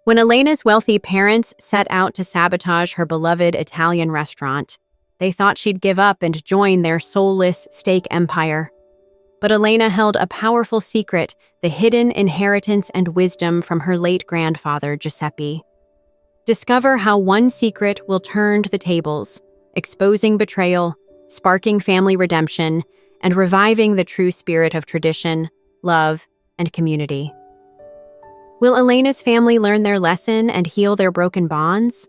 When Elena's wealthy parents set out to sabotage her beloved Italian restaurant, they thought she'd give up and join their soulless steak empire. But Elena held a powerful secret, the hidden inheritance and wisdom from her late grandfather, Giuseppe. Discover how one secret will turn the tables, exposing betrayal, sparking family redemption, and reviving the true spirit of tradition, love, and community. Will Elena's family learn their lesson and heal their broken bonds?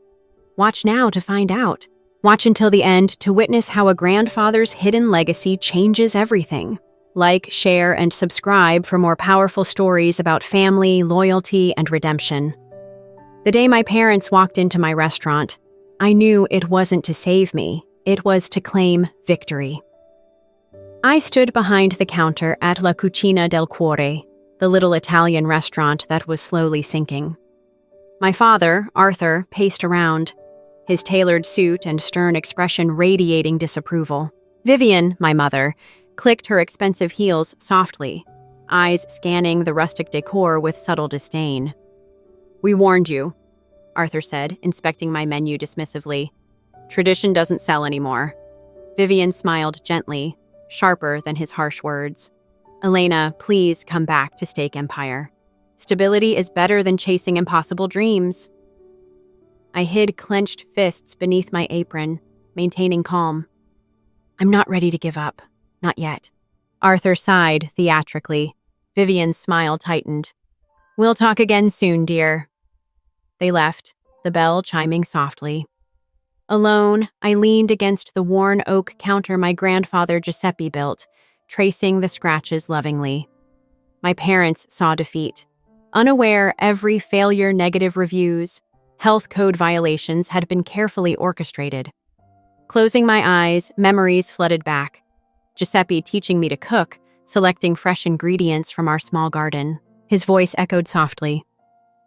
Watch now to find out. Watch until the end to witness how a grandfather's hidden legacy changes everything. Like, share, and subscribe for more powerful stories about family, loyalty, and redemption. The day my parents walked into my restaurant, I knew it wasn't to save me, it was to claim victory. I stood behind the counter at La Cucina del Cuore, the little Italian restaurant that was slowly sinking. My father, Arthur, paced around, his tailored suit and stern expression radiating disapproval. Vivian, my mother, clicked her expensive heels softly, eyes scanning the rustic decor with subtle disdain. "We warned you," Arthur said, inspecting my menu dismissively. "Tradition doesn't sell anymore." Vivian smiled gently, sharper than his harsh words. "Elena, please come back to Steak Empire. Stability is better than chasing impossible dreams." I hid clenched fists beneath my apron, maintaining calm. "I'm not ready to give up. Not yet." Arthur sighed theatrically. Vivian's smile tightened. "We'll talk again soon, dear." They left, the bell chiming softly. Alone, I leaned against the worn oak counter my grandfather Giuseppe built, tracing the scratches lovingly. My parents saw defeat. Unaware every failure, negative reviews, health code violations had been carefully orchestrated. Closing my eyes, memories flooded back. Giuseppe teaching me to cook, selecting fresh ingredients from our small garden. His voice echoed softly.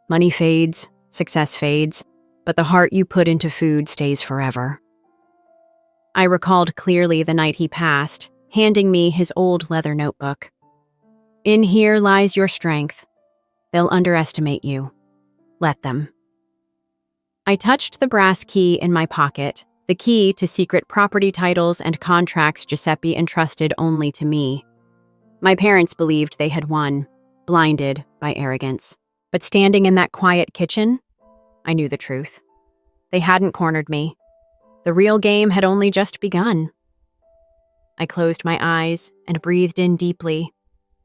"Money fades, success fades, but the heart you put into food stays forever." I recalled clearly the night he passed, handing me his old leather notebook. "In here lies your strength. They'll underestimate you. Let them." I touched the brass key in my pocket, the key to secret property titles and contracts Giuseppe entrusted only to me. My parents believed they had won, blinded by arrogance. But standing in that quiet kitchen, I knew the truth. They hadn't cornered me. The real game had only just begun. I closed my eyes and breathed in deeply,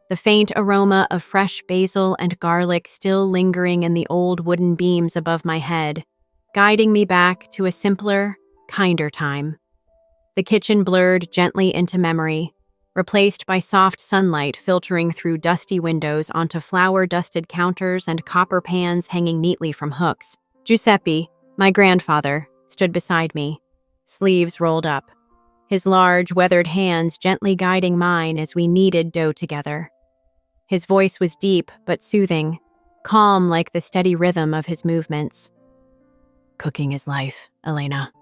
the faint aroma of fresh basil and garlic still lingering in the old wooden beams above my head, guiding me back to a simpler, kinder time. The kitchen blurred gently into memory, replaced by soft sunlight filtering through dusty windows onto flour-dusted counters and copper pans hanging neatly from hooks. Giuseppe, my grandfather, stood beside me, sleeves rolled up, his large, weathered hands gently guiding mine as we kneaded dough together. His voice was deep but soothing, calm like the steady rhythm of his movements. "Cooking is life, Elena,"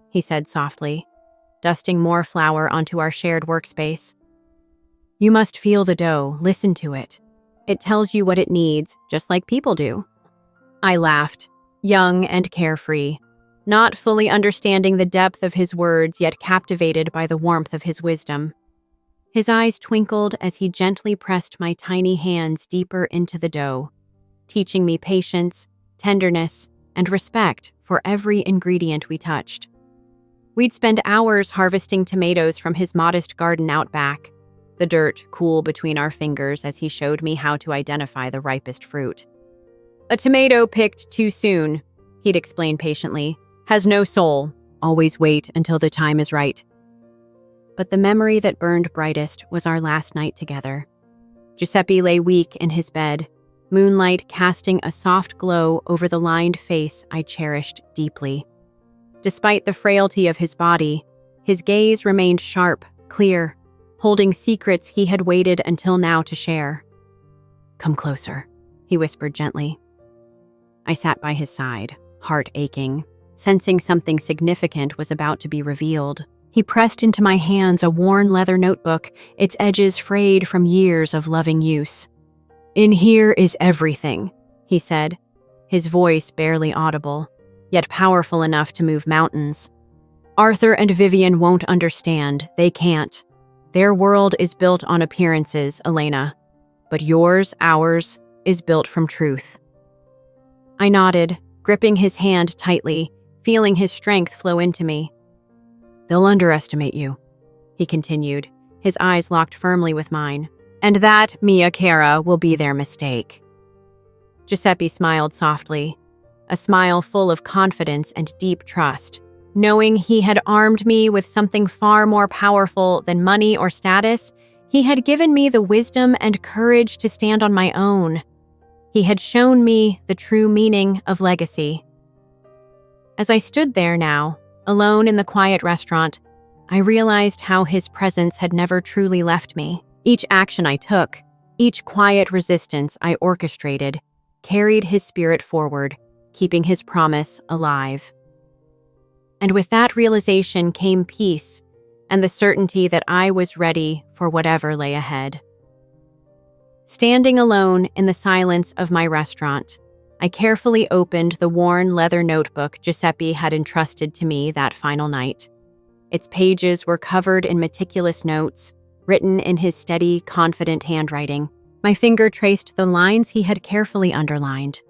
he said softly, dusting more flour onto our shared workspace. "You must feel the dough, listen to it. It tells you what it needs, just like people do." I laughed, young and carefree, not fully understanding the depth of his words, yet captivated by the warmth of his wisdom. His eyes twinkled as he gently pressed my tiny hands deeper into the dough, teaching me patience, tenderness, and respect for every ingredient we touched. We'd spend hours harvesting tomatoes from his modest garden out back, the dirt cool between our fingers as he showed me how to identify the ripest fruit. "A tomato picked too soon," he'd explain patiently, "has no soul. Always wait until the time is right." But the memory that burned brightest was our last night together. Giuseppe lay weak in his bed, moonlight casting a soft glow over the lined face I cherished deeply. Despite the frailty of his body, his gaze remained sharp, clear, holding secrets he had waited until now to share. "Come closer," he whispered gently. I sat by his side, heart aching, sensing something significant was about to be revealed. He pressed into my hands a worn leather notebook, its edges frayed from years of loving use. "In here is everything," he said, his voice barely audible, yet powerful enough to move mountains. "Arthur and Vivian won't understand. They can't. Their world is built on appearances, Elena. But yours, ours, is built from truth." I nodded, gripping his hand tightly, feeling his strength flow into me. "They'll underestimate you," he continued, his eyes locked firmly with mine. "And that, mia cara, will be their mistake." Giuseppe smiled softly, a smile full of confidence and deep trust, knowing he had armed me with something far more powerful than money or status. He had given me the wisdom and courage to stand on my own. He had shown me the true meaning of legacy. As I stood there now, alone in the quiet restaurant, I realized how his presence had never truly left me. Each action I took, each quiet resistance I orchestrated, carried his spirit forward, keeping his promise alive. And with that realization came peace and the certainty that I was ready for whatever lay ahead. Standing alone in the silence of my restaurant, I carefully opened the worn leather notebook Giuseppe had entrusted to me that final night. Its pages were covered in meticulous notes, written in his steady, confident handwriting. My finger traced the lines he had carefully underlined.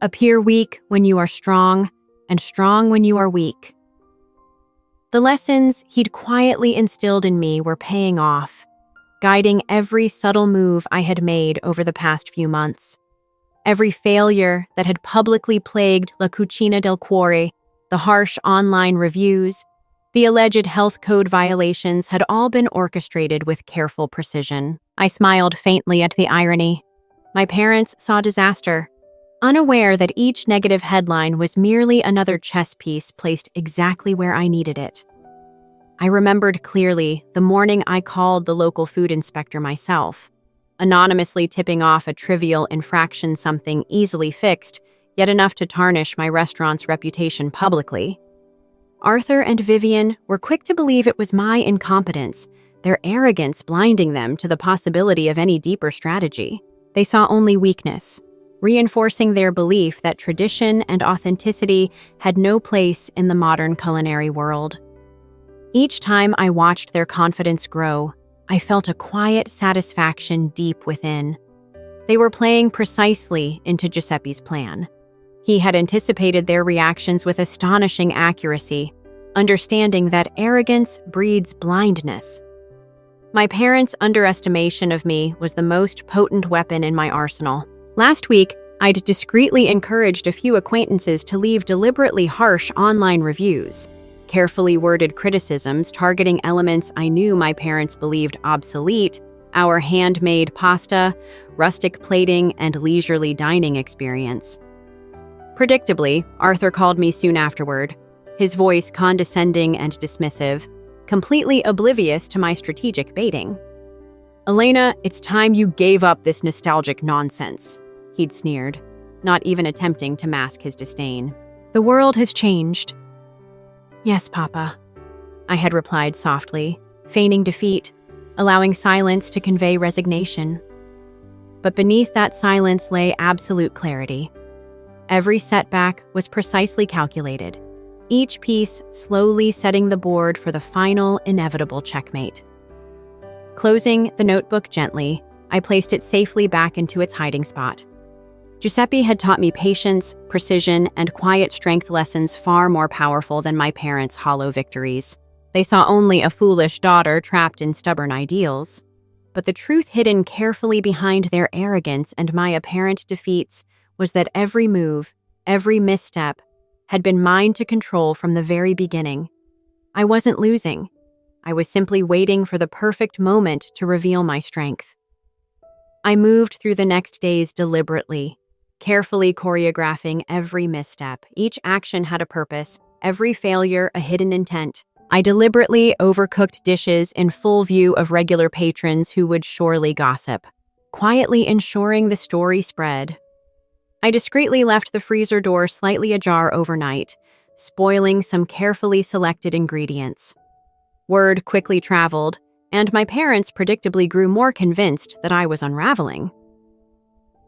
"Appear weak when you are strong, and strong when you are weak." The lessons he'd quietly instilled in me were paying off, guiding every subtle move I had made over the past few months. Every failure that had publicly plagued La Cucina del Cuore, the harsh online reviews, the alleged health code violations had all been orchestrated with careful precision. I smiled faintly at the irony. My parents saw disaster, unaware that each negative headline was merely another chess piece placed exactly where I needed it. I remembered clearly the morning I called the local food inspector myself, anonymously tipping off a trivial infraction, something easily fixed, yet enough to tarnish my restaurant's reputation publicly. Arthur and Vivian were quick to believe it was my incompetence, their arrogance blinding them to the possibility of any deeper strategy. They saw only weakness, reinforcing their belief that tradition and authenticity had no place in the modern culinary world. Each time I watched their confidence grow, I felt a quiet satisfaction deep within. They were playing precisely into Giuseppe's plan. He had anticipated their reactions with astonishing accuracy, understanding that arrogance breeds blindness. My parents' underestimation of me was the most potent weapon in my arsenal. Last week, I'd discreetly encouraged a few acquaintances to leave deliberately harsh online reviews, carefully worded criticisms targeting elements I knew my parents believed obsolete: our handmade pasta, rustic plating, and leisurely dining experience. Predictably, Arthur called me soon afterward, his voice condescending and dismissive, completely oblivious to my strategic baiting. "Elena, it's time you gave up this nostalgic nonsense," he'd sneered, not even attempting to mask his disdain. "The world has changed." "Yes, Papa," I had replied softly, feigning defeat, allowing silence to convey resignation. But beneath that silence lay absolute clarity. Every setback was precisely calculated, each piece slowly setting the board for the final, inevitable checkmate. Closing the notebook gently, I placed it safely back into its hiding spot. Giuseppe had taught me patience, precision, and quiet strength lessons far more powerful than my parents' hollow victories. They saw only a foolish daughter trapped in stubborn ideals. But the truth hidden carefully behind their arrogance and my apparent defeats was that every move, every misstep, had been mine to control from the very beginning. I wasn't losing. I was simply waiting for the perfect moment to reveal my strength. I moved through the next days deliberately, carefully choreographing every misstep. Each action had a purpose, every failure a hidden intent. I deliberately overcooked dishes in full view of regular patrons who would surely gossip, quietly ensuring the story spread. I discreetly left the freezer door slightly ajar overnight, spoiling some carefully selected ingredients. Word quickly traveled, and my parents predictably grew more convinced that I was unraveling.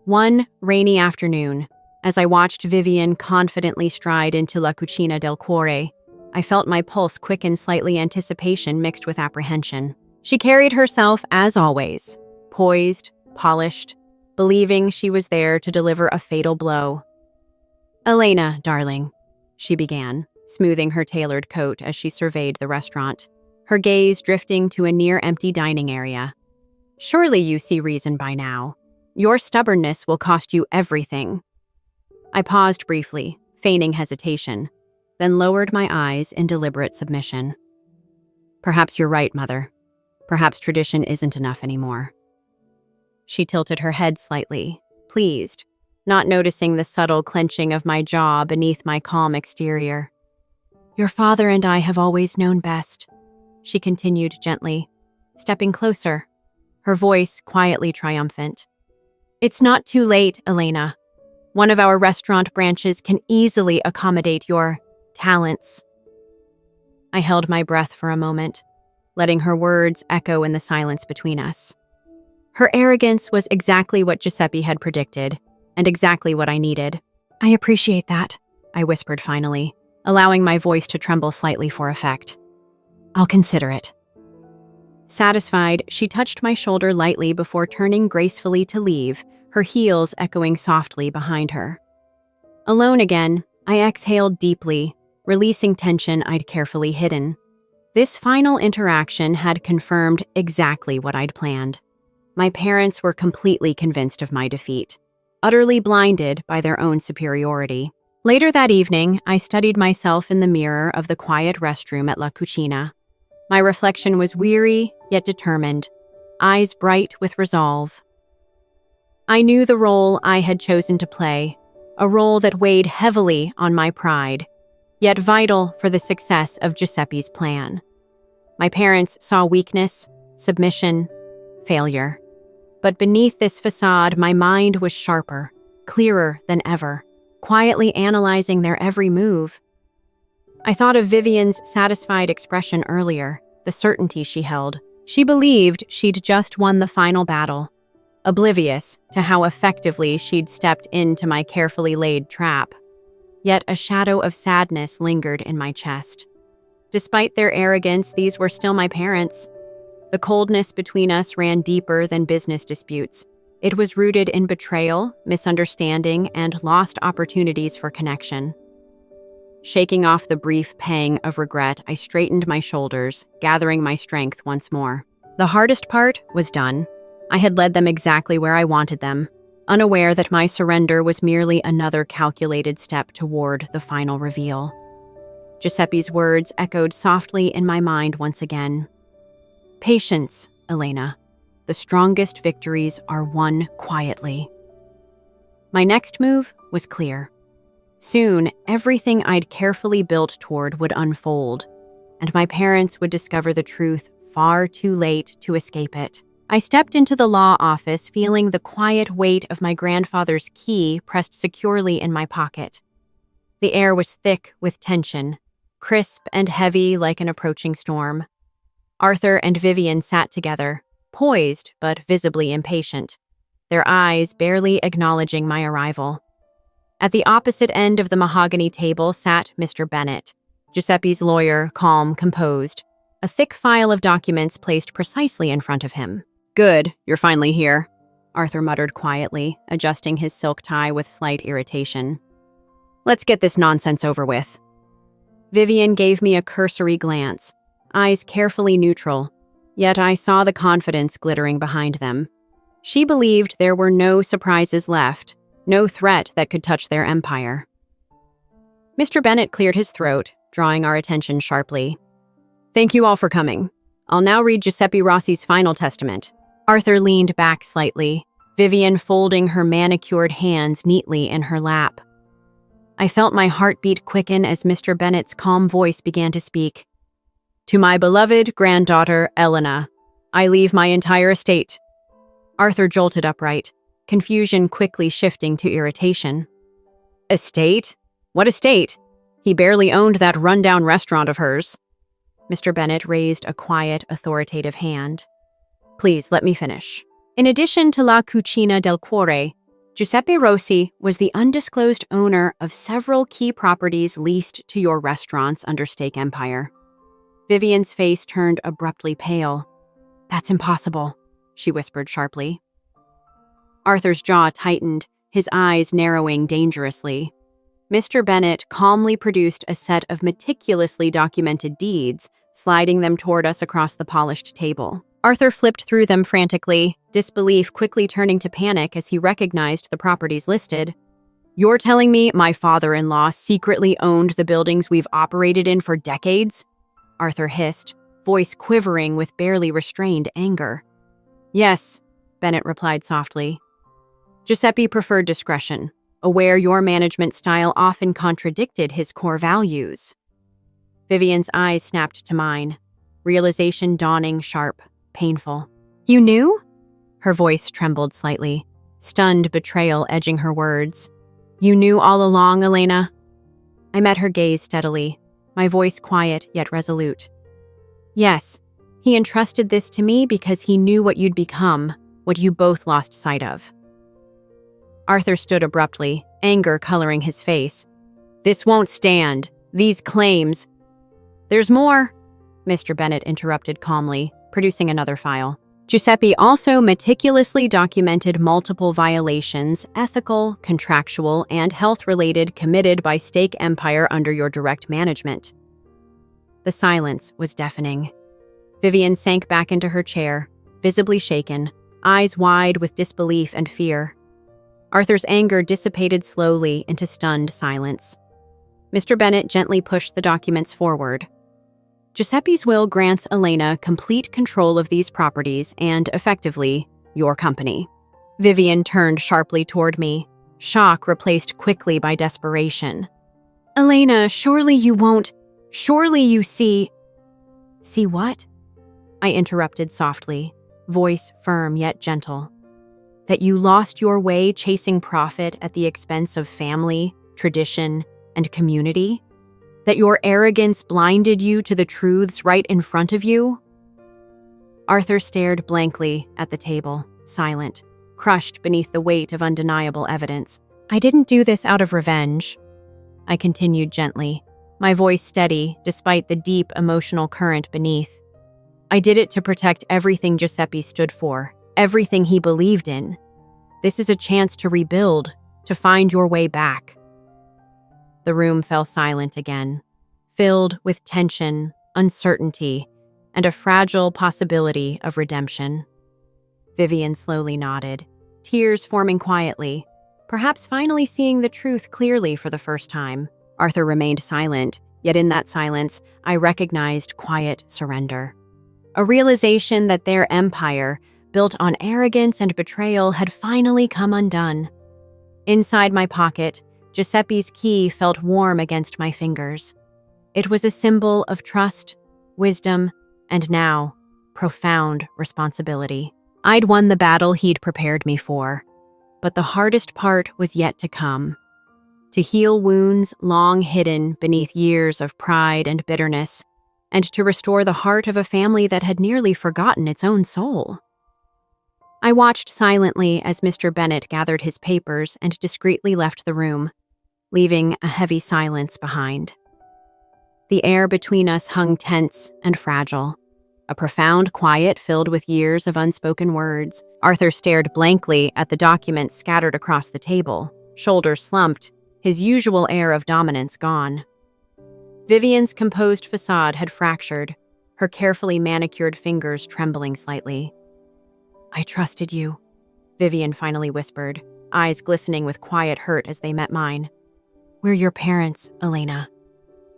One rainy afternoon, As I watched Vivian confidently stride into La Cucina del Cuore, I felt my pulse quicken slightly, anticipation mixed with apprehension. She carried herself as always, poised, polished, believing she was there to deliver a fatal blow. "Elena, darling," she began, smoothing her tailored coat as she surveyed the restaurant, her gaze drifting to a near-empty dining area. "Surely you see reason by now. Your stubbornness will cost you everything." I paused briefly, feigning hesitation, then lowered my eyes in deliberate submission. "Perhaps you're right, Mother. Perhaps tradition isn't enough anymore." She tilted her head slightly, pleased, not noticing the subtle clenching of my jaw beneath my calm exterior. "Your father and I have always known best," she continued gently, stepping closer, her voice quietly triumphant. "It's not too late, Elena. One of our restaurant branches can easily accommodate your talents." I held my breath for a moment, letting her words echo in the silence between us. Her arrogance was exactly what Giuseppe had predicted, and exactly what I needed. "I appreciate that," I whispered finally, allowing my voice to tremble slightly for effect. "I'll consider it." Satisfied, she touched my shoulder lightly before turning gracefully to leave, her heels echoing softly behind her. Alone again, I exhaled deeply, releasing tension I'd carefully hidden. This final interaction had confirmed exactly what I'd planned. My parents were completely convinced of my defeat, utterly blinded by their own superiority. Later that evening, I studied myself in the mirror of the quiet restroom at La Cucina. My reflection was weary, yet determined, eyes bright with resolve. I knew the role I had chosen to play, a role that weighed heavily on my pride, yet vital for the success of Giuseppe's plan. My parents saw weakness, submission, failure. But beneath this facade, my mind was sharper, clearer than ever, quietly analyzing their every move. I thought of Vivian's satisfied expression earlier, the certainty she held. She believed she'd just won the final battle, oblivious to how effectively she'd stepped into my carefully laid trap. Yet a shadow of sadness lingered in my chest. Despite their arrogance, these were still my parents. The coldness between us ran deeper than business disputes. It was rooted in betrayal, misunderstanding, and lost opportunities for connection. Shaking off the brief pang of regret, I straightened my shoulders, gathering my strength once more. The hardest part was done. I had led them exactly where I wanted them, unaware that my surrender was merely another calculated step toward the final reveal. Giuseppe's words echoed softly in my mind once again. "Patience, Elena. The strongest victories are won quietly." My next move was clear. Soon, everything I'd carefully built toward would unfold, and my parents would discover the truth far too late to escape it. I stepped into the law office, feeling the quiet weight of my grandfather's key pressed securely in my pocket. The air was thick with tension, crisp and heavy like an approaching storm. Arthur and Vivian sat together, poised but visibly impatient, their eyes barely acknowledging my arrival. At the opposite end of the mahogany table sat Mr. Bennett, Giuseppe's lawyer, calm, composed, a thick file of documents placed precisely in front of him. "Good, you're finally here," Arthur muttered quietly, adjusting his silk tie with slight irritation. "Let's get this nonsense over with." Vivian gave me a cursory glance, eyes carefully neutral, yet I saw the confidence glittering behind them. She believed there were no surprises left, no threat that could touch their empire. Mr. Bennett cleared his throat, drawing our attention sharply. "Thank you all for coming. I'll now read Giuseppe Rossi's final testament." Arthur leaned back slightly, Vivian folding her manicured hands neatly in her lap. I felt my heartbeat quicken as Mr. Bennett's calm voice began to speak. "To my beloved granddaughter, Elena, I leave my entire estate." Arthur jolted upright, confusion quickly shifting to irritation. "Estate? What estate? He barely owned that rundown restaurant of hers." Mr. Bennett raised a quiet, authoritative hand. "Please, let me finish. In addition to La Cucina del Cuore, Giuseppe Rossi was the undisclosed owner of several key properties leased to your restaurants under Steak Empire. Vivian's face turned abruptly pale. "That's impossible," she whispered sharply. Arthur's jaw tightened, his eyes narrowing dangerously. Mr. Bennett calmly produced a set of meticulously documented deeds, sliding them toward us across the polished table. Arthur flipped through them frantically, disbelief quickly turning to panic as he recognized the properties listed. "You're telling me my father-in-law secretly owned the buildings we've operated in for decades?" Arthur hissed, voice quivering with barely restrained anger. "Yes," Bennett replied softly. "Giuseppe preferred discretion, aware your management style often contradicted his core values." Vivian's eyes snapped to mine, realization dawning sharp, painful. "You knew?" Her voice trembled slightly, stunned betrayal edging her words. "You knew all along, Elena?" I met her gaze steadily, my voice quiet yet resolute. "Yes, he entrusted this to me because he knew what you'd become, what you both lost sight of." Arthur stood abruptly, anger coloring his face. "This won't stand. These claims—" "There's more," Mr. Bennett interrupted calmly, producing another file. "Giuseppe also meticulously documented multiple violations, ethical, contractual, and health-related committed by Steak Empire under your direct management." The silence was deafening. Vivian sank back into her chair, visibly shaken, eyes wide with disbelief and fear. Arthur's anger dissipated slowly into stunned silence. Mr. Bennett gently pushed the documents forward. "Giuseppe's will grants Elena complete control of these properties and, effectively, your company." Vivian turned sharply toward me, shock replaced quickly by desperation. "Elena, surely you won't. Surely you see—" "See what?" I interrupted softly, voice firm yet gentle. "That you lost your way chasing profit at the expense of family, tradition, and community? That your arrogance blinded you to the truths right in front of you?" Arthur stared blankly at the table, silent, crushed beneath the weight of undeniable evidence. "I didn't do this out of revenge," I continued gently, my voice steady despite the deep emotional current beneath. "I did it to protect everything Giuseppe stood for, everything he believed in. This is a chance to rebuild, to find your way back." The room fell silent again, filled with tension, uncertainty, and a fragile possibility of redemption. Vivian slowly nodded, tears forming quietly, perhaps finally seeing the truth clearly for the first time. Arthur remained silent, yet in that silence, I recognized quiet surrender. A realization that their empire, built on arrogance and betrayal, had finally come undone. Inside my pocket, Giuseppe's key felt warm against my fingers. It was a symbol of trust, wisdom, and now, profound responsibility. I'd won the battle he'd prepared me for, but the hardest part was yet to come. To heal wounds long hidden beneath years of pride and bitterness, and to restore the heart of a family that had nearly forgotten its own soul. I watched silently as Mr. Bennett gathered his papers and discreetly left the room, leaving a heavy silence behind. The air between us hung tense and fragile, a profound quiet filled with years of unspoken words. Arthur stared blankly at the documents scattered across the table, shoulders slumped, his usual air of dominance gone. Vivian's composed facade had fractured, her carefully manicured fingers trembling slightly. "I trusted you," Vivian finally whispered, eyes glistening with quiet hurt as they met mine. "We're your parents, Elena.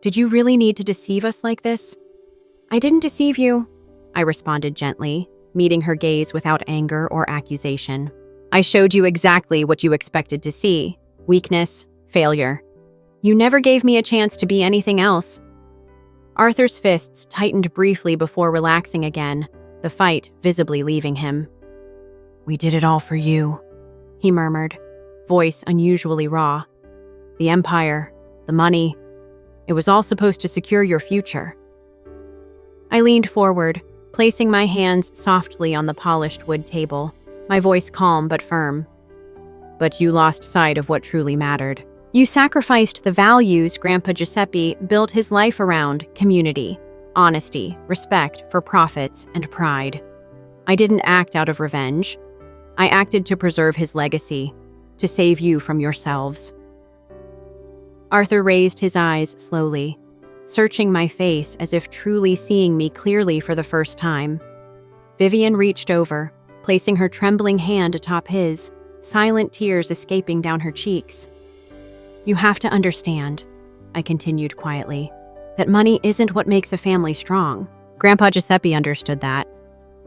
Did you really need to deceive us like this?" "I didn't deceive you," I responded gently, meeting her gaze without anger or accusation. "I showed you exactly what you expected to see: weakness, failure. You never gave me a chance to be anything else." Arthur's fists tightened briefly before relaxing again, the fight visibly leaving him. "We did it all for you," he murmured, voice unusually raw. "The empire, the money, it was all supposed to secure your future." I leaned forward, placing my hands softly on the polished wood table, my voice calm but firm. but you lost sight of what truly mattered. You sacrificed the values Grandpa Giuseppe built his life around: community, honesty, respect for profits, and pride. I didn't act out of revenge. I acted to preserve his legacy, to save you from yourselves. Arthur raised his eyes slowly, searching my face as if truly seeing me clearly for the first time. Vivian reached over, placing her trembling hand atop his, silent tears escaping down her cheeks. You have to understand, I continued quietly, that money isn't what makes a family strong. Grandpa Giuseppe understood that.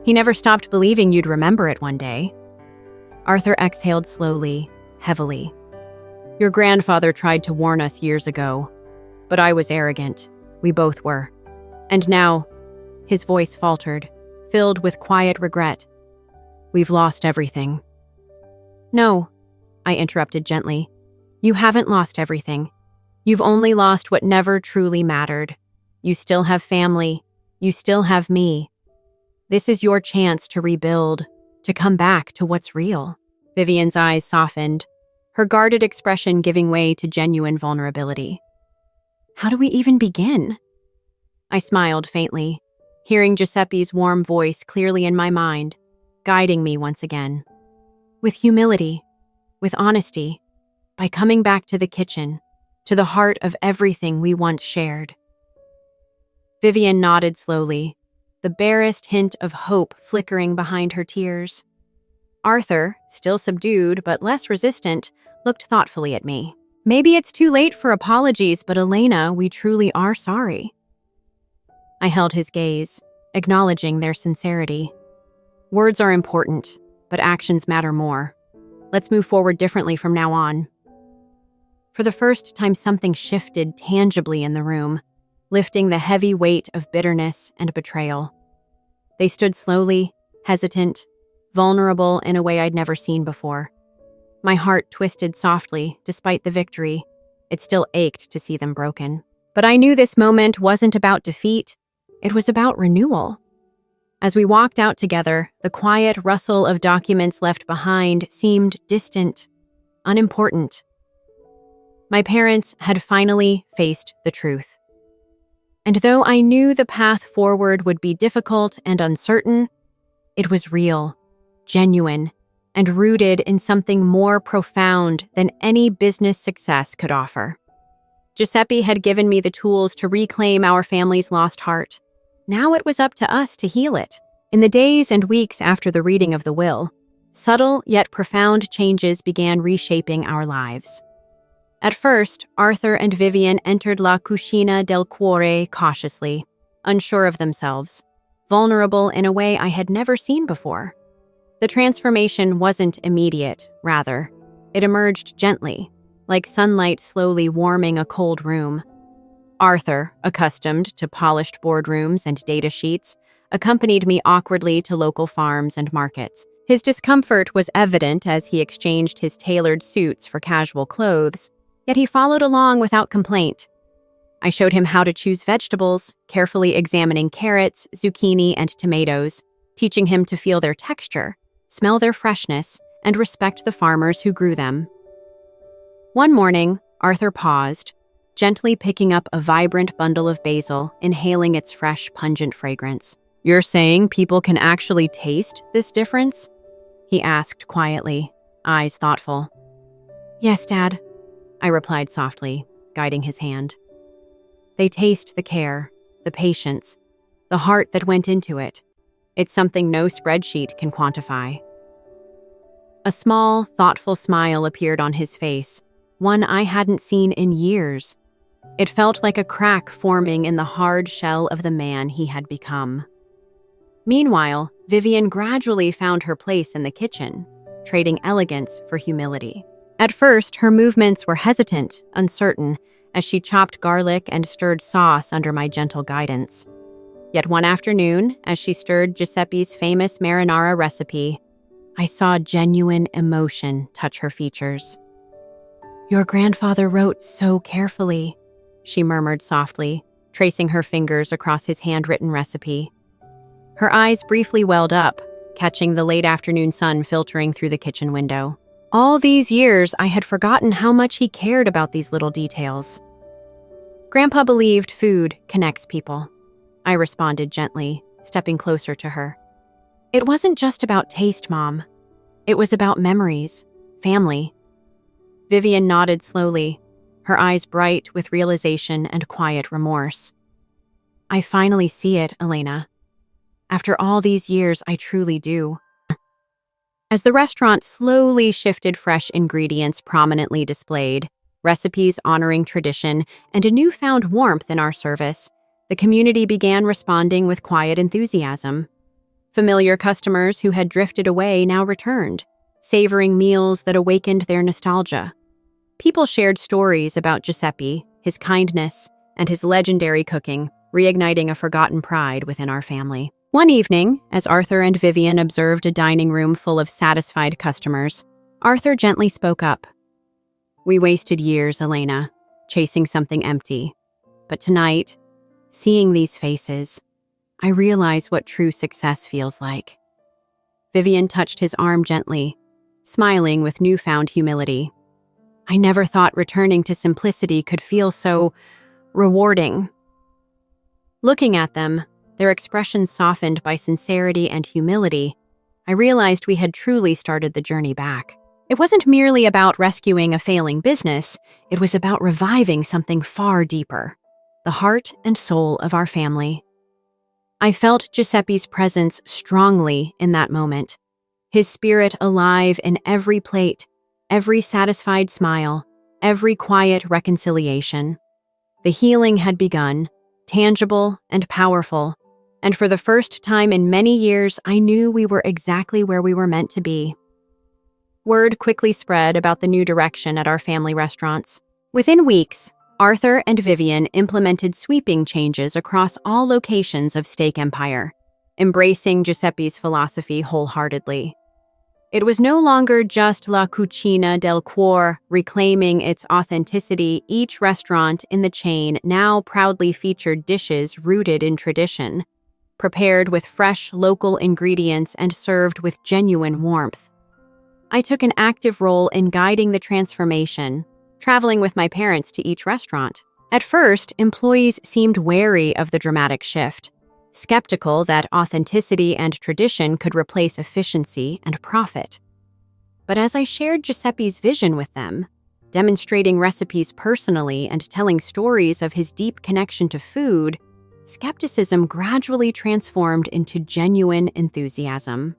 He never stopped believing you'd remember it one day. Arthur exhaled slowly, heavily. Your grandfather tried to warn us years ago, but I was arrogant. We both were. And now, his voice faltered, filled with quiet regret. We've lost everything. No, I interrupted gently. You haven't lost everything. You've only lost what never truly mattered. You still have family. You still have me. This is your chance to rebuild, to come back to what's real. Vivian's eyes softened, her guarded expression giving way to genuine vulnerability. How do we even begin? I smiled faintly, hearing Giuseppe's warm voice clearly in my mind, guiding me once again. With humility, with honesty, by coming back to the kitchen, to the heart of everything we once shared. Vivian nodded slowly, the barest hint of hope flickering behind her tears. Arthur, still subdued but less resistant, looked thoughtfully at me. Maybe it's too late for apologies, but Elena, we truly are sorry. I held his gaze, acknowledging their sincerity. Words are important, but actions matter more. Let's move forward differently from now on. For the first time, something shifted tangibly in the room, lifting the heavy weight of bitterness and betrayal. They stood slowly, hesitant, vulnerable in a way I'd never seen before. My heart twisted softly, despite the victory. It still ached to see them broken. But I knew this moment wasn't about defeat. It was about renewal. As we walked out together, the quiet rustle of documents left behind seemed distant, unimportant. My parents had finally faced the truth. And though I knew the path forward would be difficult and uncertain, it was real, genuine, and rooted in something more profound than any business success could offer. Giuseppe had given me the tools to reclaim our family's lost heart. Now it was up to us to heal it. In the days and weeks after the reading of the will, subtle yet profound changes began reshaping our lives. At first, Arthur and Vivian entered La Cucina del Cuore cautiously, unsure of themselves, vulnerable in a way I had never seen before. The transformation wasn't immediate, rather. It emerged gently, like sunlight slowly warming a cold room. Arthur, accustomed to polished boardrooms and data sheets, accompanied me awkwardly to local farms and markets. His discomfort was evident as he exchanged his tailored suits for casual clothes, yet he followed along without complaint. I showed him how to choose vegetables, carefully examining carrots, zucchini, and tomatoes, teaching him to feel their texture, smell their freshness, and respect the farmers who grew them. One morning, Arthur paused, gently picking up a vibrant bundle of basil, inhaling its fresh, pungent fragrance. "You're saying people can actually taste this difference?" he asked quietly, eyes thoughtful. "Yes, Dad," I replied softly, guiding his hand. "They taste the care, the patience, the heart that went into it. It's something no spreadsheet can quantify." A small, thoughtful smile appeared on his face, one I hadn't seen in years. It felt like a crack forming in the hard shell of the man he had become. Meanwhile, Vivian gradually found her place in the kitchen, trading elegance for humility. At first, her movements were hesitant, uncertain, as she chopped garlic and stirred sauce under my gentle guidance. Yet one afternoon, as she stirred Giuseppe's famous marinara recipe, I saw genuine emotion touch her features. "Your grandfather wrote so carefully," she murmured softly, tracing her fingers across his handwritten recipe. Her eyes briefly welled up, catching the late afternoon sun filtering through the kitchen window. All these years, I had forgotten how much he cared about these little details. Grandpa believed food connects people. I responded gently, stepping closer to her. It wasn't just about taste, Mom. It was about memories, family. Vivian nodded slowly, her eyes bright with realization and quiet remorse. I finally see it, Elena. After all these years, I truly do. As the restaurant slowly shifted, fresh ingredients prominently displayed, recipes honoring tradition, and a newfound warmth in our service, the community began responding with quiet enthusiasm. Familiar customers who had drifted away now returned, savoring meals that awakened their nostalgia. People shared stories about Giuseppe, his kindness, and his legendary cooking, reigniting a forgotten pride within our family. One evening, as Arthur and Vivian observed a dining room full of satisfied customers, Arthur gently spoke up. We wasted years, Elena, chasing something empty. But tonight, seeing these faces, I realize what true success feels like. Vivian touched his arm gently, smiling with newfound humility. I never thought returning to simplicity could feel so rewarding. Looking at them, their expressions softened by sincerity and humility, I realized we had truly started the journey back. It wasn't merely about rescuing a failing business, it was about reviving something far deeper, the heart and soul of our family. I felt Giuseppe's presence strongly in that moment, his spirit alive in every plate, every satisfied smile, every quiet reconciliation. The healing had begun, tangible and powerful, and for the first time in many years, I knew we were exactly where we were meant to be. Word quickly spread about the new direction at our family restaurants. Within weeks, Arthur and Vivian implemented sweeping changes across all locations of Steak Empire, embracing Giuseppe's philosophy wholeheartedly. It was no longer just La Cucina del Cuore reclaiming its authenticity. Each restaurant in the chain now proudly featured dishes rooted in tradition, prepared with fresh local ingredients and served with genuine warmth. I took an active role in guiding the transformation, traveling with my parents to each restaurant. At first, employees seemed wary of the dramatic shift, skeptical that authenticity and tradition could replace efficiency and profit. But as I shared Giuseppe's vision with them, demonstrating recipes personally and telling stories of his deep connection to food, skepticism gradually transformed into genuine enthusiasm.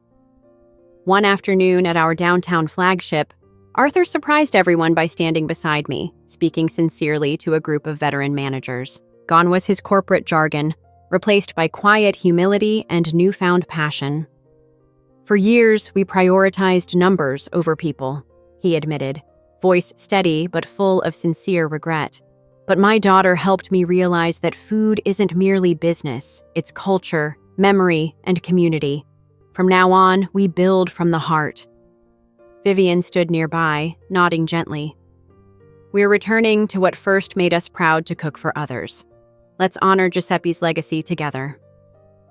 One afternoon at our downtown flagship, Arthur surprised everyone by standing beside me, speaking sincerely to a group of veteran managers. Gone was his corporate jargon, replaced by quiet humility and newfound passion. For years, we prioritized numbers over people, he admitted, voice steady but full of sincere regret. But my daughter helped me realize that food isn't merely business, it's culture, memory, and community. From now on, we build from the heart. Vivian stood nearby, nodding gently. We're returning to what first made us proud to cook for others. Let's honor Giuseppe's legacy together.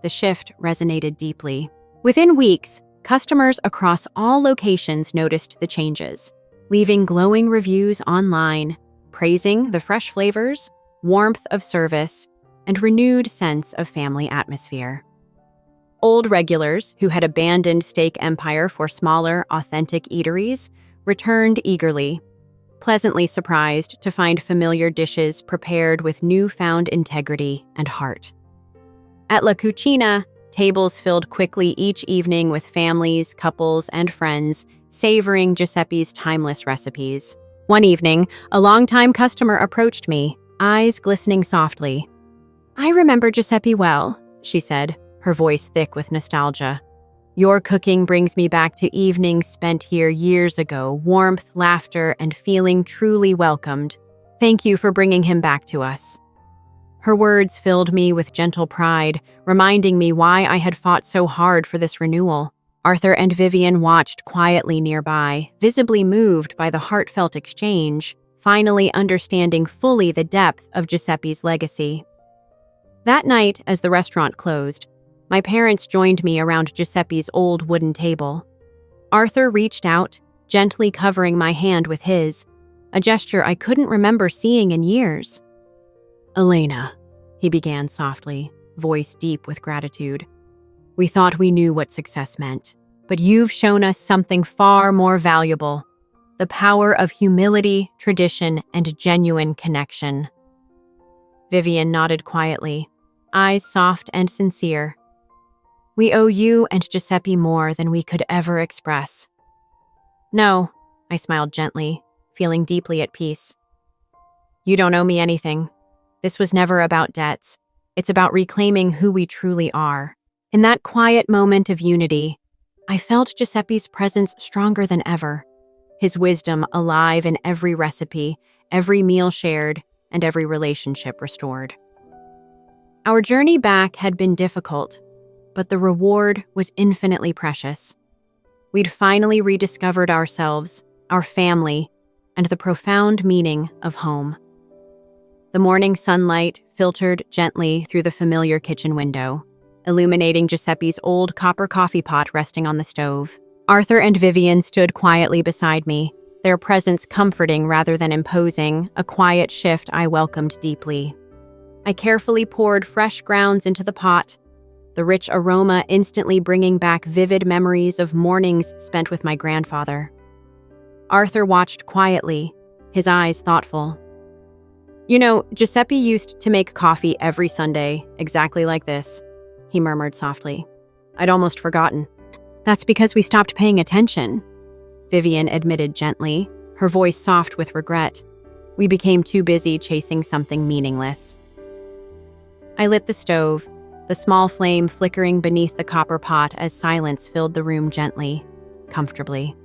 The shift resonated deeply. Within weeks, customers across all locations noticed the changes, leaving glowing reviews online, praising the fresh flavors, warmth of service, and renewed sense of family atmosphere. Old regulars who had abandoned Steak Empire for smaller, authentic eateries returned eagerly, pleasantly surprised to find familiar dishes prepared with newfound integrity and heart. At La Cucina, tables filled quickly each evening with families, couples, and friends, savoring Giuseppe's timeless recipes. One evening, a longtime customer approached me, eyes glistening softly. I remember Giuseppe well, she said, her voice thick with nostalgia. Your cooking brings me back to evenings spent here years ago, warmth, laughter, and feeling truly welcomed. Thank you for bringing him back to us. Her words filled me with gentle pride, reminding me why I had fought so hard for this renewal. Arthur and Vivian watched quietly nearby, visibly moved by the heartfelt exchange, finally understanding fully the depth of Giuseppe's legacy. That night, as the restaurant closed, my parents joined me around Giuseppe's old wooden table. Arthur reached out, gently covering my hand with his, a gesture I couldn't remember seeing in years. "Elena," he began softly, voice deep with gratitude. "We thought we knew what success meant, but you've shown us something far more valuable, the power of humility, tradition, and genuine connection." Vivian nodded quietly, eyes soft and sincere. "We owe you and Giuseppe more than we could ever express." "No," I smiled gently, feeling deeply at peace. "You don't owe me anything. This was never about debts. It's about reclaiming who we truly are." In that quiet moment of unity, I felt Giuseppe's presence stronger than ever, his wisdom alive in every recipe, every meal shared, and every relationship restored. Our journey back had been difficult, but the reward was infinitely precious. We'd finally rediscovered ourselves, our family, and the profound meaning of home. The morning sunlight filtered gently through the familiar kitchen window, illuminating Giuseppe's old copper coffee pot resting on the stove. Arthur and Vivian stood quietly beside me, their presence comforting rather than imposing, a quiet shift I welcomed deeply. I carefully poured fresh grounds into the pot, the rich aroma instantly bringing back vivid memories of mornings spent with my grandfather. Arthur watched quietly, his eyes thoughtful. "You know, Giuseppe used to make coffee every Sunday, exactly like this," he murmured softly. "I'd almost forgotten." "That's because we stopped paying attention," Vivian admitted gently, her voice soft with regret. "We became too busy chasing something meaningless." I lit the stove, the small flame flickering beneath the copper pot as silence filled the room gently, comfortably.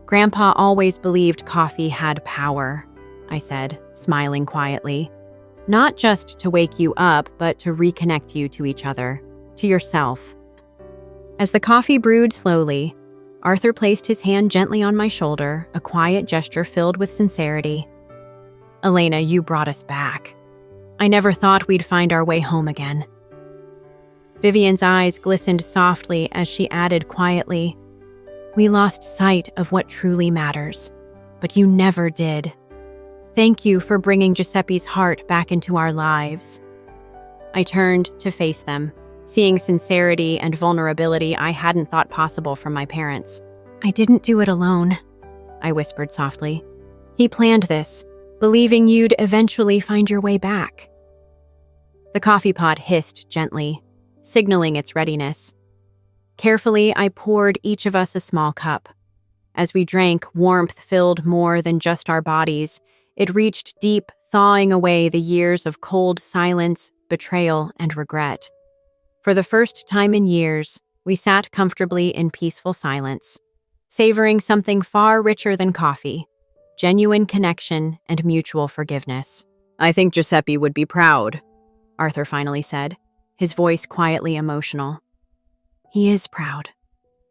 "Grandpa always believed coffee had power," I said, smiling quietly. "Not just to wake you up, but to reconnect you to each other, to yourself." As the coffee brewed slowly, Arthur placed his hand gently on my shoulder, a quiet gesture filled with sincerity. "Elena, you brought us back. I never thought we'd find our way home again." Vivian's eyes glistened softly as she added quietly, "We lost sight of what truly matters, but you never did. Thank you for bringing Giuseppe's heart back into our lives." I turned to face them, seeing sincerity and vulnerability I hadn't thought possible from my parents. "I didn't do it alone," I whispered softly. "He planned this, believing you'd eventually find your way back." The coffee pot hissed gently, signaling its readiness. Carefully, I poured each of us a small cup. As we drank, warmth filled more than just our bodies. It reached deep, thawing away the years of cold silence, betrayal, and regret. For the first time in years, we sat comfortably in peaceful silence, savoring something far richer than coffee, genuine connection and mutual forgiveness. "I think Giuseppe would be proud," Arthur finally said, his voice quietly emotional. "He is proud,"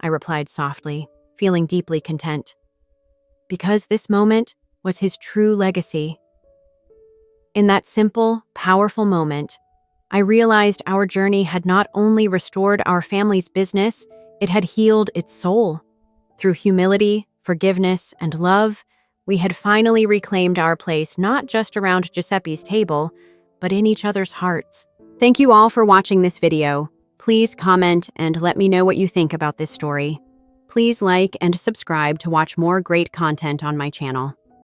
I replied softly, feeling deeply content. Because this moment was his true legacy. In that simple, powerful moment, I realized our journey had not only restored our family's business, it had healed its soul. Through humility, forgiveness, and love, we had finally reclaimed our place not just around Giuseppe's table, but in each other's hearts. Thank you all for watching this video. Please comment and let me know what you think about this story. Please like and subscribe to watch more great content on my channel.